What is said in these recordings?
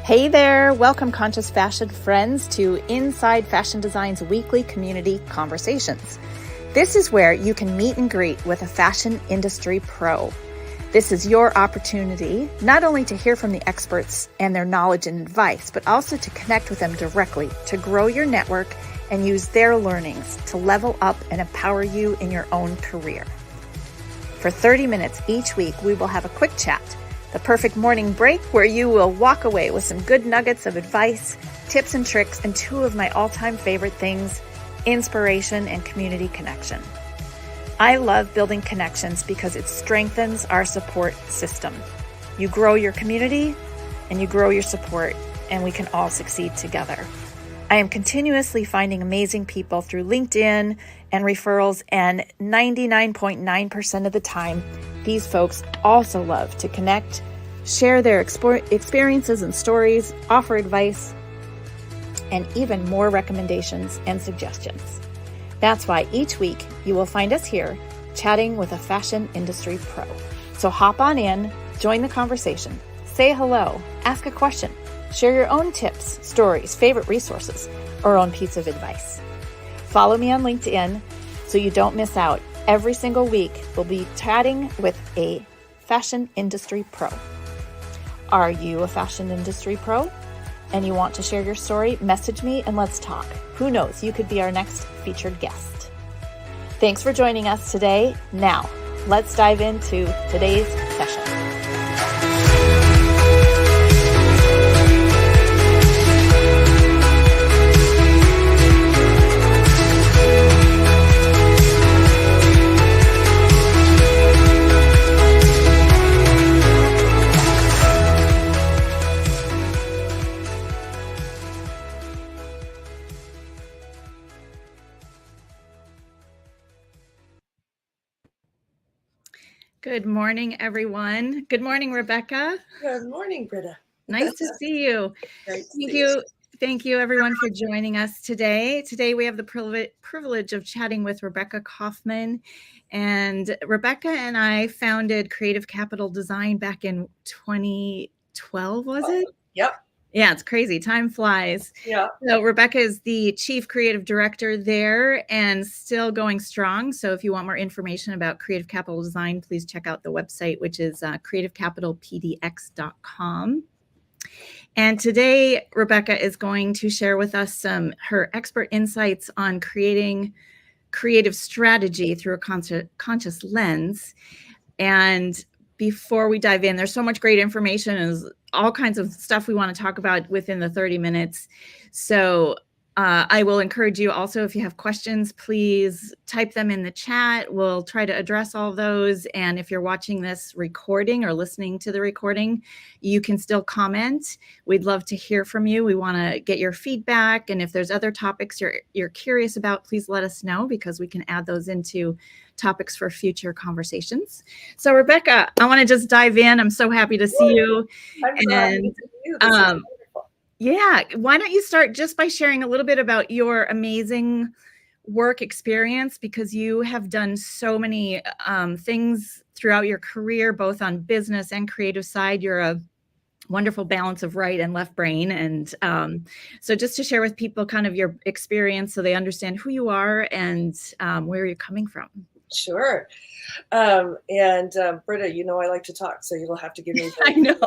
Hey there, welcome conscious fashion friends to Inside Fashion Design's weekly community conversations. This is where you can meet and greet with a fashion industry pro. This is your opportunity not only to hear from the experts and their knowledge and advice, but also to connect with them directly to grow your network and use their learnings to level up and empower you in your own career. For 30 minutes each week, we will have a quick chat, the perfect morning break where you will walk away with some good nuggets of advice, tips and tricks, and two of my all-time favorite things, inspiration and community connection. I love building connections because it strengthens our support system. You grow your community and you grow your support, and we can all succeed together. I am continuously finding amazing people through LinkedIn and referrals, and 99.9% of the time, these folks also love to connect, share their experiences and stories, offer advice, and even more recommendations and suggestions. That's why each week you will find us here chatting with a fashion industry pro. So hop on in, join the conversation, say hello, ask a question, share your own tips, stories, favorite resources, or own piece of advice. Follow me on LinkedIn so you don't miss out. Every single week, we'll be chatting with a fashion industry pro. Are you a fashion industry pro and you want to share your story? Message me and let's talk. Who knows, you could be our next featured guest. Thanks for joining us today. Now, let's dive into today's session. Good morning, everyone. Good morning, Rebecca. Good morning, Britta. Nice to see you. Thank you, everyone, for joining us today. Today, we have the privilege of chatting with Rebcca Kaufman. And Rebecca and I founded Creative Capital Design back in 2012, was it? Yep. Yeah, it's crazy. Time flies. Yeah. So Rebecca is the chief creative director there and still going strong. So if you want more information about Creative Capital Design, please check out the website, which is creativecapitalpdx.com. And today, Rebecca is going to share with us her expert insights on creating creative strategy through a conscious lens. And before we dive in, there's so much great information and all kinds of stuff we want to talk about within the 30 minutes. So I will encourage you also, if you have questions, please type them in the chat. We'll try to address all those. And if you're watching this recording or listening to the recording, you can still comment. We'd love to hear from you. We want to get your feedback. And if there's other topics you're curious about, please let us know, because we can add those into topics for future conversations. So Rebecca, I want to just dive in. I'm so happy to see you. Yeah, why don't you start just by sharing a little bit about your amazing work experience, because you have done so many things throughout your career, both on business and creative side. You're a wonderful balance of right and left brain. And so just to share with people kind of your experience so they understand who you are and where you're coming from. Sure. Britta, you know I like to talk, so you'll have to give me. I know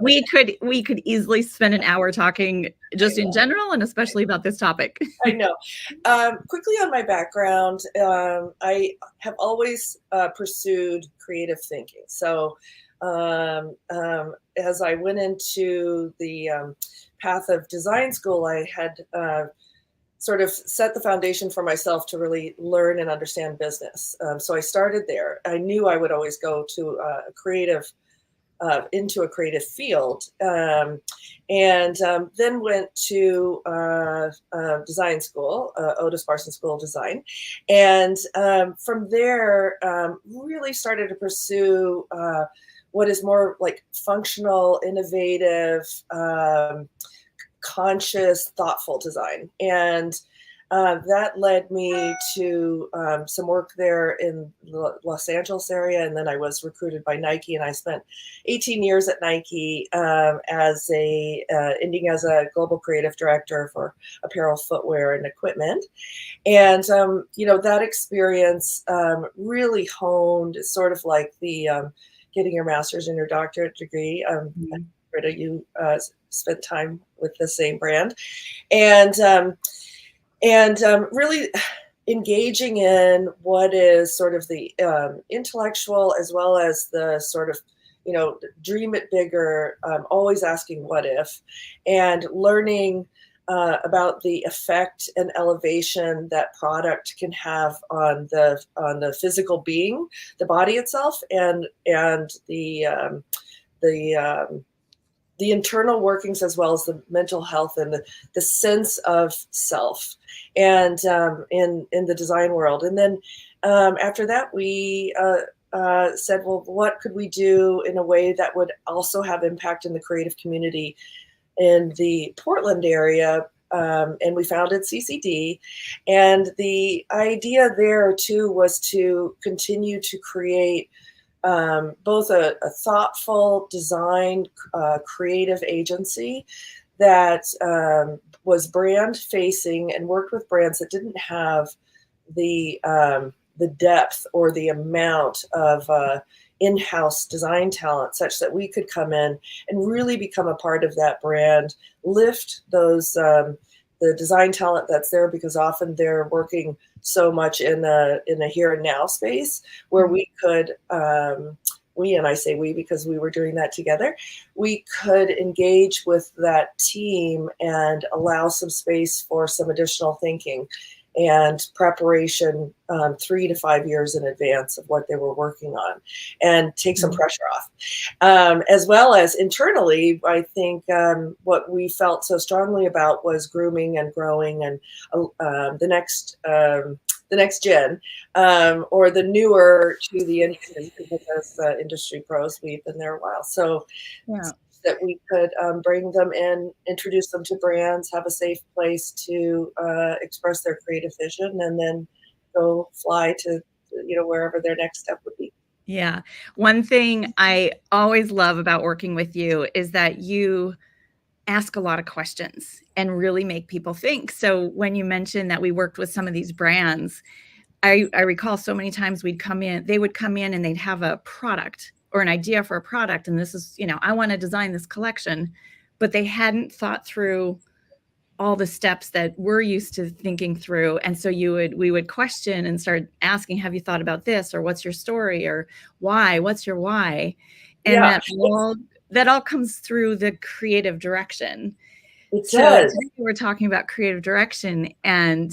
we could easily spend an hour talking just in general, and especially about this topic. I know. Quickly on my background, I have always pursued creative thinking. So as I went into the path of design school, I had sort of set the foundation for myself to really learn and understand business. So I started there. I knew I would always go to into a creative field, and then went to design school, Otis Parsons School of Design. And from there, really started to pursue what is more like functional, innovative, conscious, thoughtful design. And that led me to some work there in the Los Angeles area, and then I was recruited by Nike, and I spent 18 years at Nike as ending as a global creative director for apparel, footwear, and equipment. And that experience really honed, sort of like the getting your master's and your doctorate degree. Britta, you spent time with the same brand, and really engaging in what is sort of the intellectual as well as the sort of, dream it bigger, always asking what if, and learning about the effect and elevation that product can have on the physical being, the body itself, and the internal workings as well as the mental health and the sense of self, and in the design world. And then after that, we said, well, what could we do in a way that would also have impact in the creative community in the Portland area? And we founded CCD. And the idea there too was to continue to create both a thoughtful design, creative agency that was brand facing and worked with brands that didn't have the depth or the amount of in-house design talent, such that we could come in and really become a part of that brand, lift those the design talent that's there, because often they're working so much in a here and now space where we could, and I say we because we were doing that together, we could engage with that team and allow some space for some additional thinking and preparation 3 to 5 years in advance of what they were working on, and take some pressure off. As well as internally, I think what we felt so strongly about was grooming and growing, and the next gen, or the newer to the industry, because industry pros, we've been there a while. So that we could bring them in, introduce them to brands, have a safe place to express their creative vision, and then go fly to wherever their next step would be. Yeah. One thing I always love about working with you is that you ask a lot of questions and really make people think. So when you mentioned that we worked with some of these brands, I recall so many times they would come in and they'd have a product or an idea for a product. And this is, I want to design this collection, but they hadn't thought through all the steps that we're used to thinking through. And so we would question and start asking, have you thought about this? Or what's your story? Or why? What's your why? And that all comes through the creative direction. It so does. Today we're talking about creative direction, and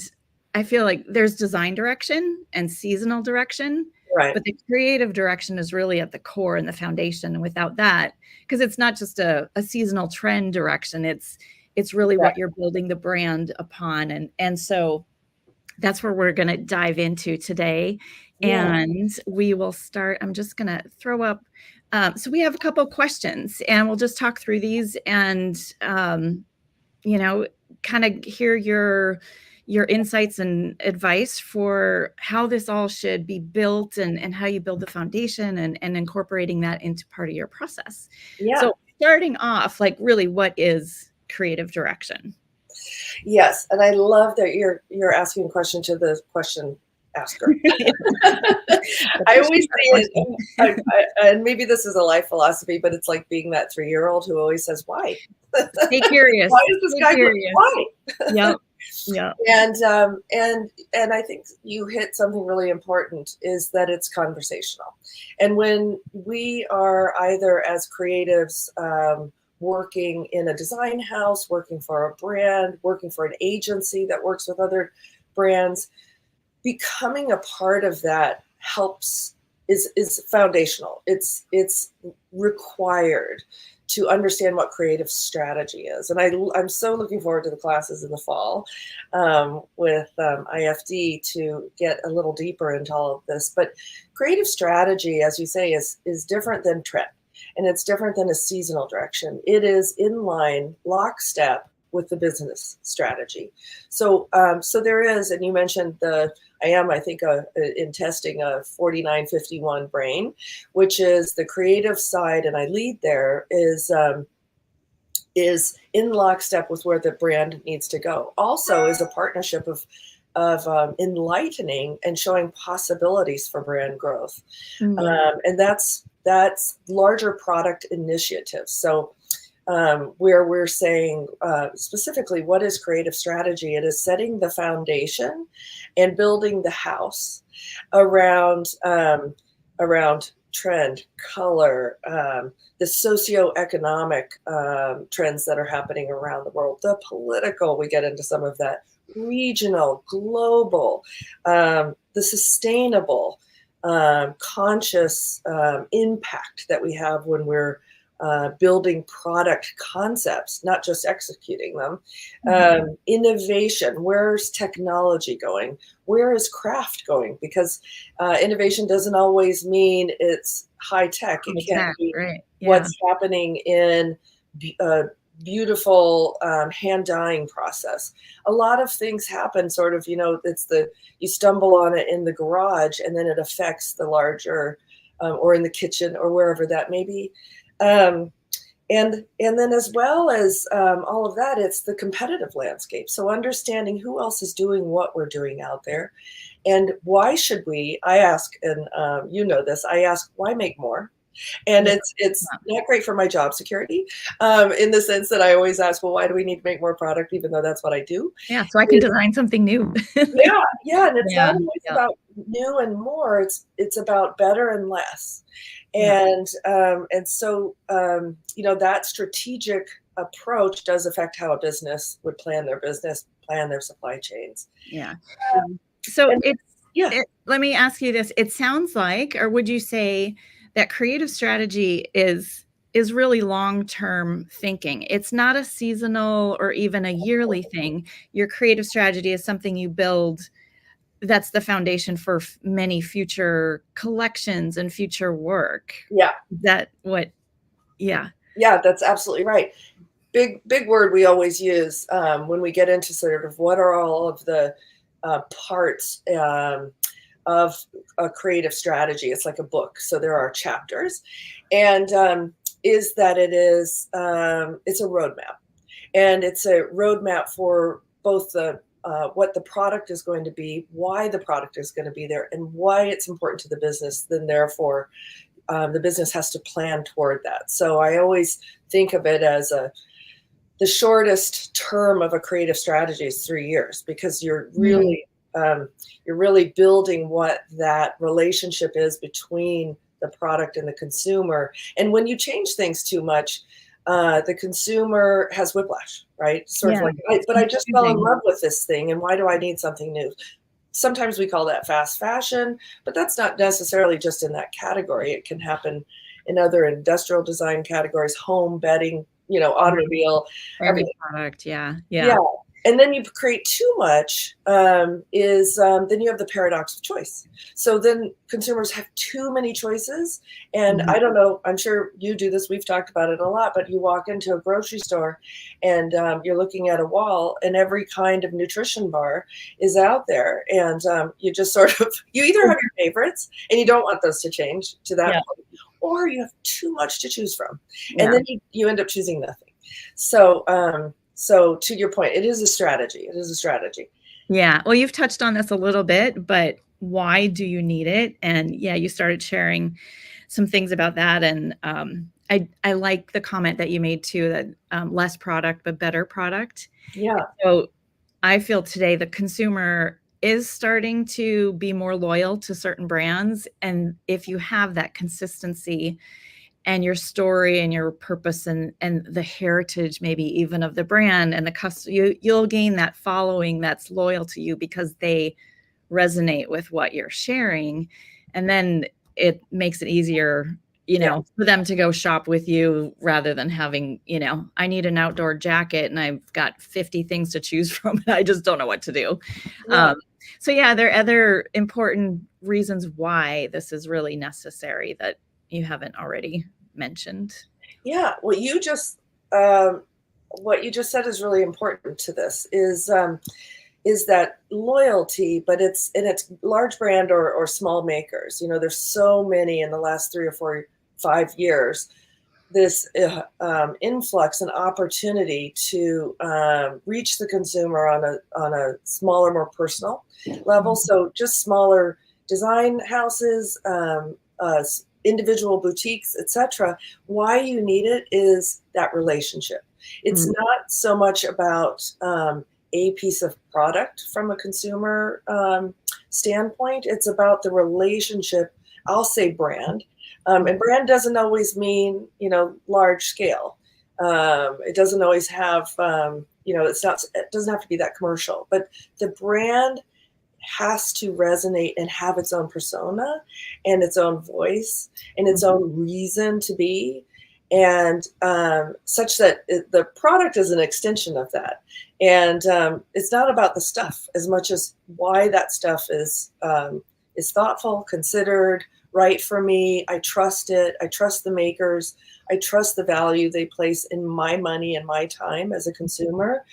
I feel like there's design direction and seasonal direction, right? But the creative direction is really at the core and the foundation. And without that, because it's not just a seasonal trend direction, it's really what you're building the brand upon. And so that's where we're going to dive into today. And we will start. I'm just going to throw up. So we have a couple of questions, and we'll just talk through these and, kind of hear your insights and advice for how this all should be built, and how you build the foundation, and incorporating that into part of your process. Yeah. So starting off, like, really, what is creative direction? Yes. And I love that you're asking a question to the question asker. I always say it, and maybe this is a life philosophy, but it's like being that 3-year-old who always says, why? Stay curious. Why is this guy curious? Why? Yep. Yeah. And I think you hit something really important, is that it's conversational. And when we are either as creatives working in a design house, working for a brand, working for an agency that works with other brands, becoming a part of that is foundational. It's required to understand what creative strategy is. And I'm so looking forward to the classes in the fall with IFD to get a little deeper into all of this. But creative strategy, as you say, is different than trend, and it's different than a seasonal direction. It is in line, lockstep with the business strategy. So so there is, and you mentioned I think in testing a 4951 brain, which is the creative side, and I lead there, is in lockstep with where the brand needs to go. Also is a partnership of enlightening and showing possibilities for brand growth. And that's larger product initiatives. So where we're saying specifically, what is creative strategy? It is setting the foundation and building the house around trend, color, the socioeconomic trends that are happening around the world, the political, we get into some of that, regional, global, the sustainable, conscious impact that we have when we're building product concepts, not just executing them. Innovation, where's technology going? Where is craft going? Because innovation doesn't always mean it's high tech. It can be what's happening in beautiful hand dyeing process. A lot of things happen sort of, you stumble on it in the garage and then it affects the larger or in the kitchen or wherever that may be. And then as well as all of that, it's the competitive landscape. So understanding who else is doing what we're doing out there and why should we, I ask, and I ask, why make more? And it's not great for my job security in the sense that I always ask, well, why do we need to make more product, even though that's what I do? Yeah, so I can design something new. Yeah, and it's not always about new and more. It's about better and less. And so that strategic approach does affect how a business would plan their business, plan their supply chains. Yeah. Let me ask you this. It sounds like, or would you say that creative strategy is really long-term thinking? It's not a seasonal or even a yearly thing. Your creative strategy is something you build that's the foundation for many future collections and future work. Yeah. Yeah, that's absolutely right. Big word we always use when we get into sort of what are all of the parts of a creative strategy. It's like a book. So there are chapters, and is that it's a roadmap, and it's a roadmap for both the what the product is going to be, why the product is going to be there, and why it's important to the business. Then therefore, the business has to plan toward that. So I always think of it as the shortest term of a creative strategy is 3 years, because you're really building what that relationship is between the product and the consumer. And when you change things too much, the consumer has whiplash, right? Sort of like, but I just fell in love with this thing, and why do I need something new? Sometimes we call that fast fashion, but that's not necessarily just in that category. It can happen in other industrial design categories, home, bedding, automobile, every product. Yeah. And then you create too much, then you have the paradox of choice. So then consumers have too many choices. And I don't know, I'm sure you do this, we've talked about it a lot, but you walk into a grocery store and you're looking at a wall and every kind of nutrition bar is out there. And you just sort of, you either have your favorites and you don't want those to change to that point, or you have too much to choose from. And then you end up choosing nothing. So to your point, it is a strategy. Yeah. Well, you've touched on this a little bit, but why do you need it? And you started sharing some things about that. And I like the comment that you made too, that less product, but better product. Yeah. So I feel today the consumer is starting to be more loyal to certain brands. And if you have that consistency and your story and your purpose and the heritage, maybe even of the brand and the you'll gain that following that's loyal to you because they resonate with what you're sharing. And then it makes it easier, for them to go shop with you rather than having, I need an outdoor jacket and I've got 50 things to choose from and I just don't know what to do. Yeah. There are other important reasons why this is really necessary that you haven't already mentioned. Yeah, well, you just what you just said is really important to this is that loyalty, but it's large brand or small makers. There's so many in the last 3 or 4, 5 years. This influx and opportunity to reach the consumer on a smaller, more personal level. So just smaller design houses, individual boutiques, etc. Why you need it is that relationship. It's not so much about a piece of product from a consumer standpoint. It's about the relationship. I'll say brand. And brand doesn't always mean, large scale. It doesn't always have, it doesn't have to be that commercial, but the brand has to resonate and have its own persona and its own voice and its own reason to be. And such that the product is an extension of that. And it's not about the stuff as much as why that stuff is thoughtful, considered, right for me. I trust it. I trust the makers. I trust the value they place in my money and my time as a consumer.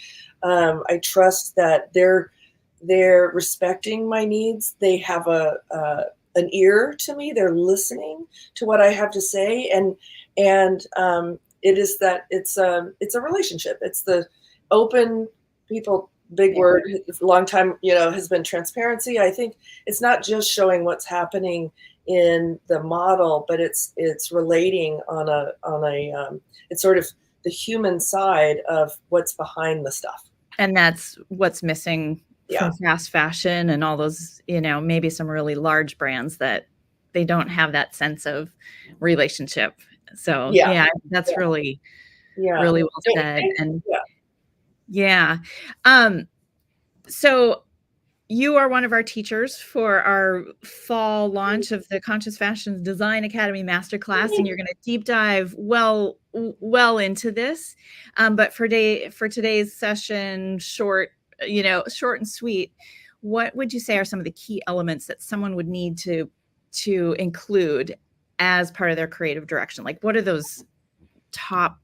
I trust that they're respecting my needs. They have an ear to me. They're listening to what I have to say, and it is that it's a relationship. It's the open people. Big word, long time, has been transparency. I think it's not just showing what's happening in the model, but it's relating on a it's sort of the human side of what's behind the stuff. And that's what's missing from fast fashion and all those, maybe some really large brands that they don't have that sense of relationship. So that's really well said. And so you are one of our teachers for our fall launch of the Conscious Fashion Design Academy Masterclass, and you're going to deep dive well into this. But for today's session, short and sweet, what would you say are some of the key elements that someone would need to include as part of their creative direction? Like, what are those top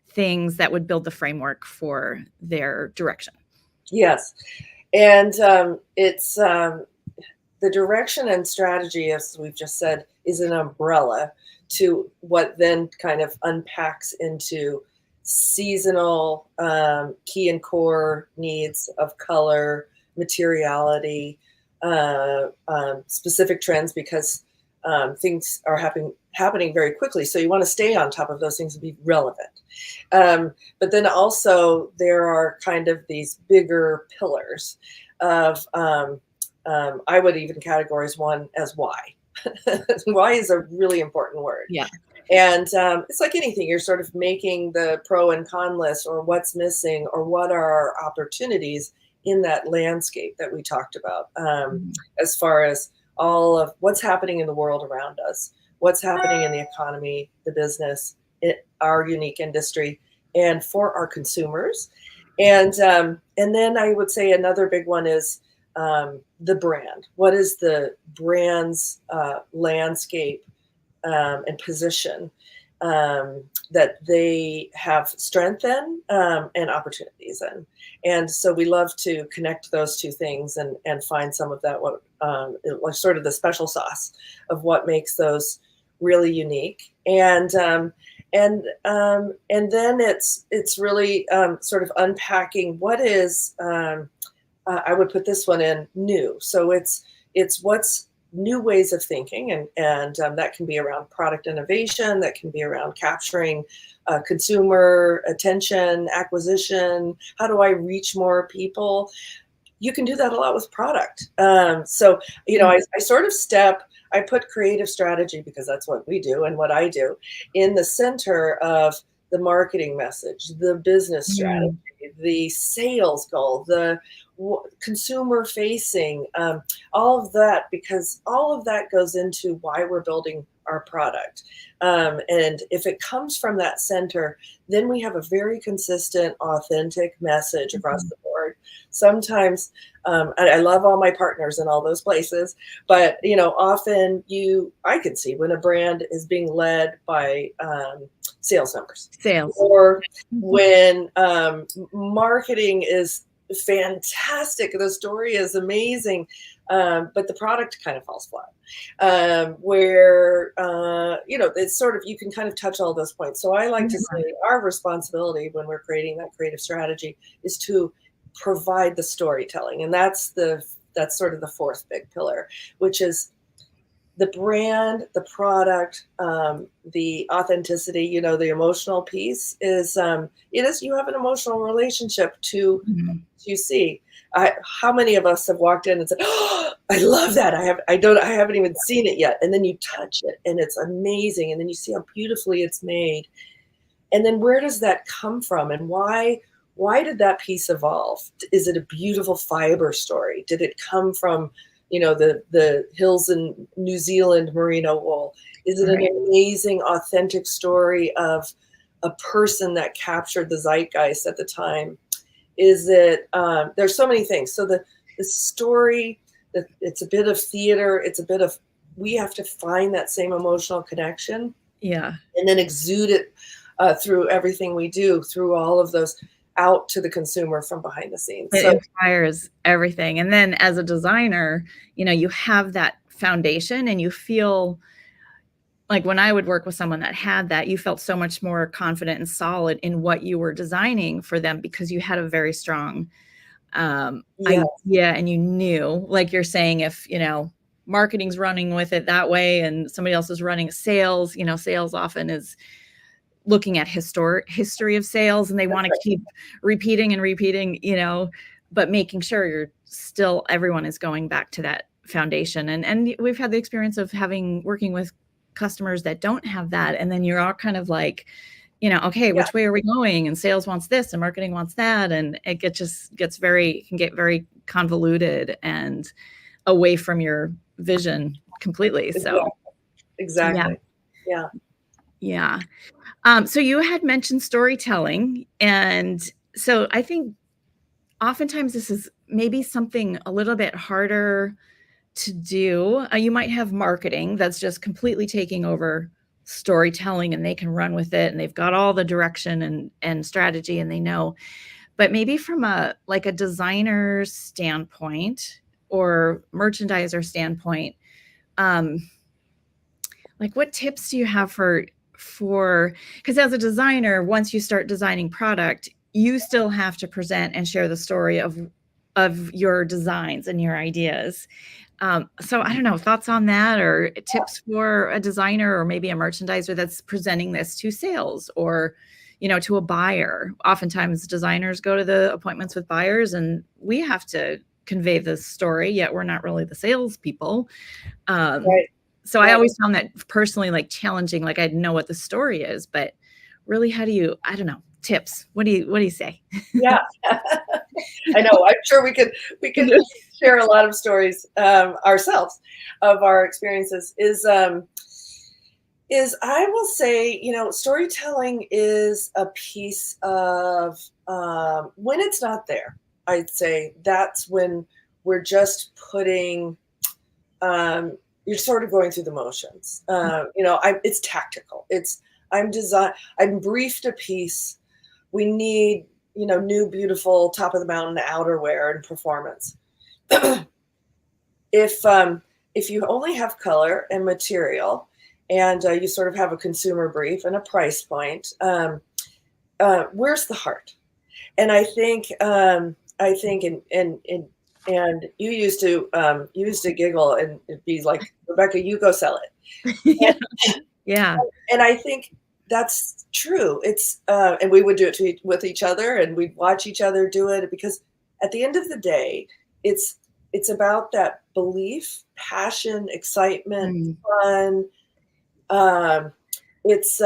things that would build the framework for their direction? Yes. And it's the direction and strategy, as we've just said, is an umbrella to what then kind of unpacks into seasonal key and core needs of color, materiality, specific trends, because things are happening very quickly. So you want to stay on top of those things and be relevant. But then also there are kind of these bigger pillars of, I would even categorize one as why. Why is a really important word. Yeah. And it's like anything, you're sort of making the pro and con list, or what's missing, or what are our opportunities in that landscape that we talked about, as far as all of what's happening in the world around us, what's happening in the economy, the business, our unique industry, and for our consumers. And then I would say another big one is the brand. What is the brand's landscape and position that they have strength in and opportunities in? And so we love to connect those two things and find some of that, like sort of the special sauce of what makes those really unique. And then it's really sort of unpacking what is, I would put this one in new. So it's what's new ways of thinking, and that can be around product innovation, that can be around capturing consumer attention, acquisition. How do I reach more people? You can do that a lot with product. So, I sort of I put creative strategy, because that's what we do and what I do, in the center of the marketing message, the business strategy, the sales goal, the consumer facing, all of that, because all of that goes into why we're building our product. And if it comes from that center, then we have a very consistent, authentic message across the board. Sometimes, I love all my partners in all those places, but often I can see when a brand is being led by sales numbers, or when marketing is fantastic, the story is amazing, but the product kind of falls flat. Where it's sort of, you can kind of touch all those points. So I like to say our responsibility when we're creating that creative strategy is to provide the storytelling, and that's sort of the fourth big pillar, which is the brand, the product, the authenticity. The emotional piece is you have an emotional relationship to you see. How many of us have walked in and said, "Oh, I love that. I haven't even seen it yet." And then you touch it and it's amazing. And then you see how beautifully it's made. And then where does that come from? And why did that piece evolve? Is it a beautiful fiber story? Did it come from, the hills in New Zealand merino wool? Is it an amazing, authentic story of a person that captured the zeitgeist at the time? Is it, there's so many things. So the story, it's a bit of theater. It's a bit of, we have to find that same emotional connection. Yeah. And then exude it through everything we do, through all of those, out to the consumer from behind the scenes. It inspires everything. And then as a designer, you have that foundation, and you feel like, when I would work with someone that had that, you felt so much more confident and solid in what you were designing for them, because you had a very strong idea, and you knew, like you're saying, if, marketing's running with it that way and somebody else is running sales, sales often is looking at history of sales, and they want to keep repeating, but making sure everyone is going back to that foundation. And we've had the experience of working with customers that don't have that. And then you're all kind of like, okay, which way are we going? And sales wants this and marketing wants that. And it can get very convoluted and away from your vision completely. So exactly. Yeah. So you had mentioned storytelling. And so I think oftentimes this is maybe something a little bit harder to do. You might have marketing that's just completely taking over storytelling, and they can run with it, and they've got all the direction and strategy, and they know. But maybe from a designer standpoint or merchandiser standpoint, what tips do you have for, because as a designer, once you start designing product, you still have to present and share the story of your designs and your ideas. So I don't know, thoughts on that, or tips for a designer or maybe a merchandiser that's presenting this to sales or, to a buyer. Oftentimes designers go to the appointments with buyers, and we have to convey the story, yet we're not really the salespeople. So I always found that personally challenging. I know what the story is, but really, how do you, I don't know, tips. What do you say? Yeah. I know. I'm sure we could share a lot of stories ourselves of our experiences. Is I will say, storytelling is a piece of when it's not there. I'd say that's when we're just putting. You're sort of going through the motions. It's tactical. I'm briefed a piece. We need, new, beautiful, top of the mountain outerwear and performance. If you only have color and material, and you sort of have a consumer brief and a price point, where's the heart? And I think and you used to giggle and be like, Rebecca, you go sell it. Yeah. And I think that's true. It's and we would do it with each other, and we'd watch each other do it, because at the end of the day, it's about that belief, passion, excitement, fun. It's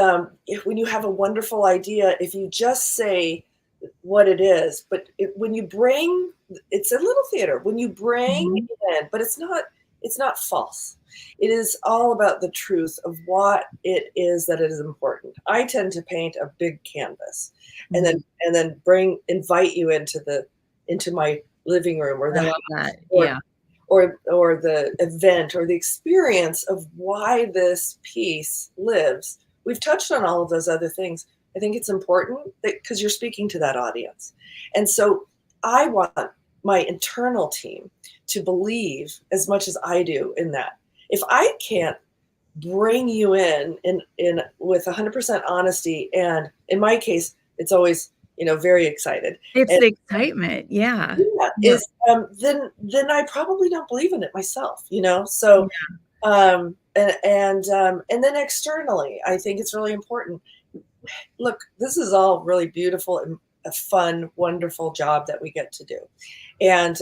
when you have a wonderful idea, if you just say what it is, but when you bring, it's a little theater. When you bring it in, but it's it's not false. It is all about the truth of what it is that it is important. I tend to paint a big canvas and Mhm. then invite you into my living room or I the love house that. Yeah. or the event or the experience of why this piece lives. We've touched on all of those other things. I think it's important that because you're speaking to that audience. And so I want my internal team to believe as much as I do in that. If I can't bring you in with 100% honesty, and in my case, it's always, very excited. It's And the excitement. Yeah. yeah, Yeah. then I probably don't believe in it myself, So and then externally, I think it's really important. Look, this is all really beautiful and a fun, wonderful job that we get to do, and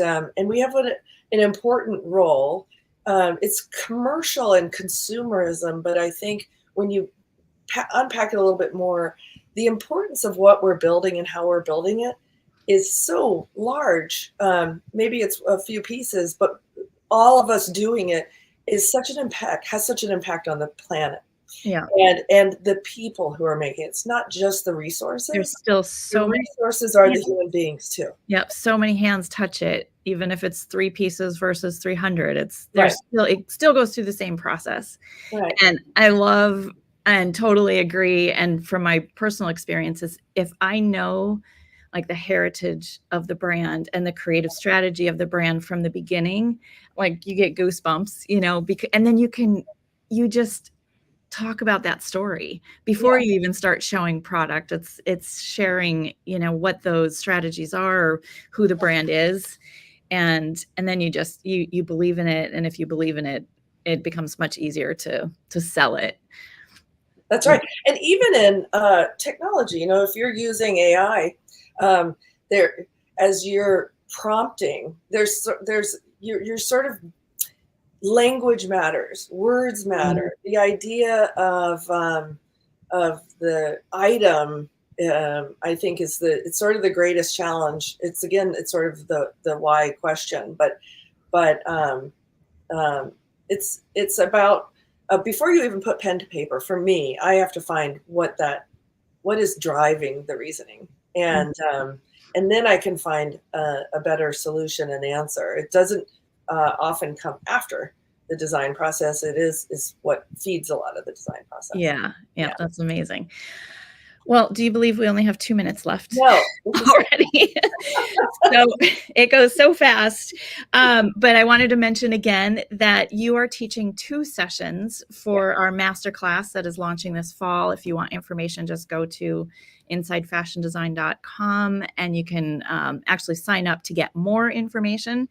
we have an important role. It's commercial and consumerism, but I think when you unpack it a little bit more, the importance of what we're building and how we're building it is so large. Maybe it's a few pieces, but all of us doing it has such an impact on the planet Yeah. and the people who are making it. It's not just the There's resources. still The so many. resources are the human beings too. Yep, so many hands touch it, even if it's 3 pieces versus 300. Right, It still goes through the same process. right. And I love and totally agree. And from my personal experiences, if I know like the heritage of the brand and the creative strategy of the brand from the beginning, like you get goosebumps, because and then you just talk about that story before Yeah, you even start showing product. It's sharing, what those strategies are, or who the brand is, and then you believe in it, and if you believe in it, it becomes much easier to sell it. that's Yeah. right. And even in technology, if you're using AI, there as you're prompting, you're sort of language matters, words Mhm. matter. The idea of the item, I think, it's sort of the greatest challenge. It's sort of the why question, but it's about before you even put pen to paper. For me, I have to find what is driving the reasoning, and then I can find a better solution and answer. It doesn't often come after the design process. It is what feeds a lot of the design process. Yeah, yeah, Yeah. that's amazing. Well, do you believe we only have 2 minutes left No, this is already? So it goes so fast. But I wanted to mention again that you are teaching 2 sessions yeah, for our masterclass that is launching this fall. If you want information, just go to insidefashiondesign.com and you can actually sign up to get more information.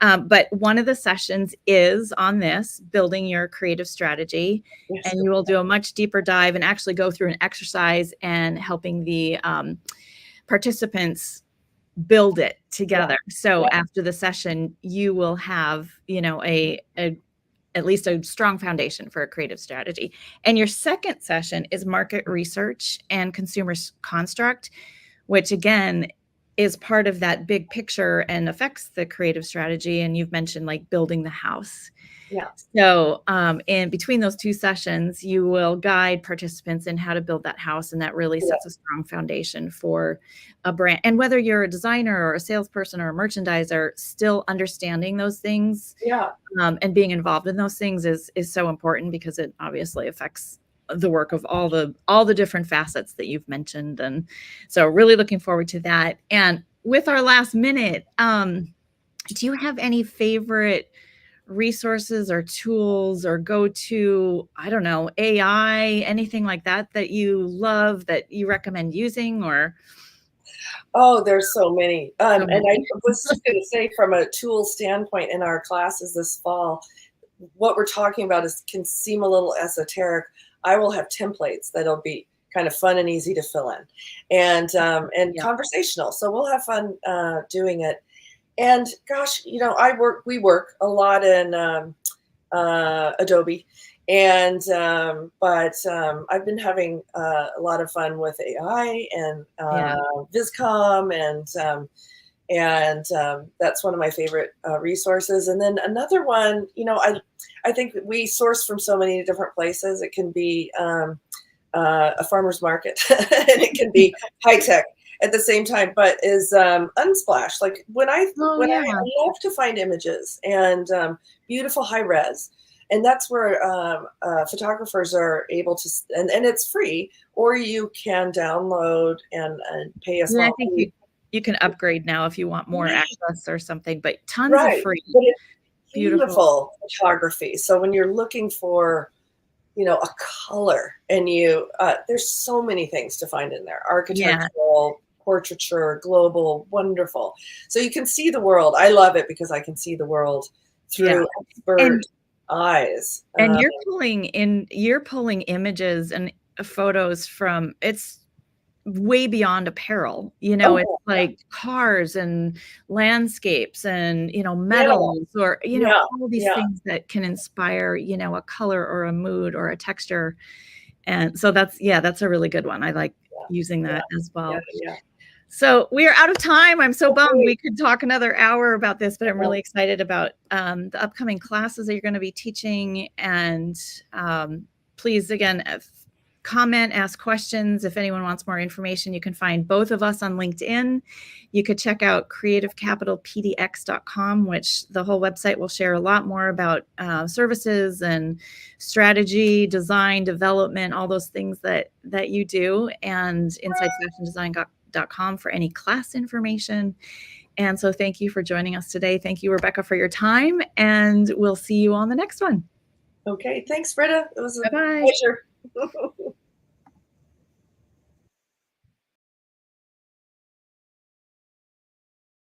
But one of the sessions is on this, building your creative strategy. yes, And you will do a much deeper dive and actually go through an exercise and helping the participants build it yeah, together. So yeah, after the session, you will have, a at least a strong foundation for a creative strategy. And your second session is market research and consumer construct, which again is part of that big picture and affects the creative strategy. And you've mentioned like building the house. yeah, So, in between those 2 sessions, you will guide participants in how to build that house, and that really yeah, sets a strong foundation for a brand. And whether you're a designer or a salesperson or a merchandiser, still understanding those things, yeah. and being involved in those things is so important because it obviously affects the work of all the different facets that you've mentioned. And so, really looking forward to that. And with our last minute, do you have any favorite resources or tools or go to, I don't know, AI, anything like that you love that you recommend using or Oh, there's so many. so And I many? was just going to say, from a tool standpoint, in our classes this fall, what we're talking about can seem a little esoteric. I will have templates that'll be kind of fun and easy to fill in, and Yeah. conversational. So we'll have fun doing it. And gosh, we work a lot in Adobe, and but I've been having a lot of fun with AI and Yeah. Viscom and And that's one of my favorite resources. And then another one, I think we source from so many different places. It can be a farmer's market and it can be high tech at the same time, but is Unsplash. Like I love to find images and beautiful high res. And that's where photographers are able to, and it's free, or you can download and pay a small fee. You can upgrade now if you want more access or something, but tons of free. But it's beautiful photography. So when you're looking for, a color, and there's so many things to find in there: architectural, portraiture, global, wonderful. So you can see the world. I love it because I can see the world through expert eyes. And you're pulling images and photos from, it's way beyond apparel, it's like cars and landscapes and, metals or, all these things that can inspire, a color or a mood or a texture. And so that's a really good one. I like using that as well. So we are out of time. I'm so bummed. We could talk another hour about this, but I'm really excited about the upcoming classes that you're going to be teaching. And please, again, comment, ask questions. If anyone wants more information, you can find both of us on LinkedIn. You could check out creativecapitalpdx.com, which the whole website will share a lot more about services and strategy, design, development, all those things that you do, and insidefashiondesign.com for any class information. And so thank you for joining us today. Thank you, Rebcca, for your time, and we'll see you on the next one. Okay. Thanks, Britta. It was a pleasure.